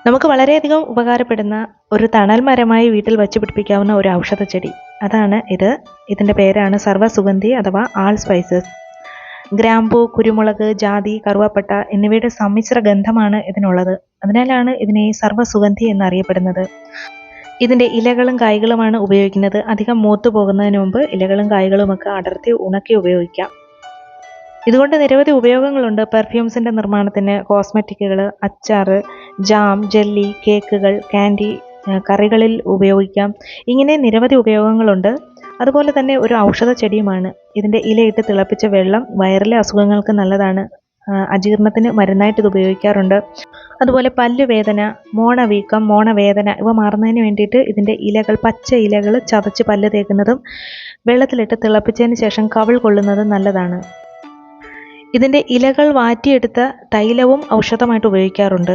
നമുക്ക് വളരെയധികം ഉപകാരപ്പെടുന്ന ഒരു തണൽ മരമായി വീട്ടിൽ വച്ച് പിടിപ്പിക്കാവുന്ന ഒരു ഔഷധ ചെടി, അതാണ് ഇത്. ഇതിൻ്റെ പേരാണ് സർവ്വസുഗന്ധി അഥവാ ആൾ സ്പൈസസ്. ഗ്രാമ്പൂ, കുരുമുളക്, ജാതി, കറുവാപ്പട്ട എന്നിവയുടെ സമ്മിശ്ര ഗന്ധമാണ് ഇതിനുള്ളത്. അതിനാലാണ് ഇതിനെ സർവ്വസുഗന്ധി എന്നറിയപ്പെടുന്നത്. ഇതിൻ്റെ ഇലകളും കായ്കളുമാണ് ഉപയോഗിക്കുന്നത്. അധികം മൂത്തു പോകുന്നതിന് മുമ്പ് ഇലകളും കായ്കളുമൊക്കെ അടർത്തി ഉണക്കി ഉപയോഗിക്കാം. ഇതുകൊണ്ട് നിരവധി ഉപയോഗങ്ങളുണ്ട്. പെർഫ്യൂംസിൻ്റെ നിർമ്മാണത്തിന്, കോസ്മെറ്റിക്കുകൾ, അച്ചാർ, ജാം, ജെല്ലി, കേക്കുകൾ, കാൻഡി, കറികളിൽ ഉപയോഗിക്കാം. ഇങ്ങനെ നിരവധി ഉപയോഗങ്ങളുണ്ട്. അതുപോലെ തന്നെ ഒരു ഔഷധ ചെടിയുമാണ്. ഇതിൻ്റെ ഇലയിട്ട് തിളപ്പിച്ച വെള്ളം വയറിലെ അസുഖങ്ങൾക്ക് നല്ലതാണ്. അജീർണത്തിന് മരുന്നായിട്ട് ഇത് ഉപയോഗിക്കാറുണ്ട്. അതുപോലെ പല്ലുവേദന, മോണവീക്കം, മോണവേദന ഇവ മാറുന്നതിന് വേണ്ടിയിട്ട് ഇതിൻ്റെ ഇലകൾ, പച്ച ഇലകൾ ചതച്ച് പല്ല് തേക്കുന്നതും വെള്ളത്തിലിട്ട് തിളപ്പിച്ചതിന് ശേഷം കവിൾ കൊള്ളുന്നതും നല്ലതാണ്. ഇതിൻ്റെ ഇലകൾ വാറ്റിയെടുത്ത തൈലവും ഔഷധമായിട്ട് ഉപയോഗിക്കാറുണ്ട്.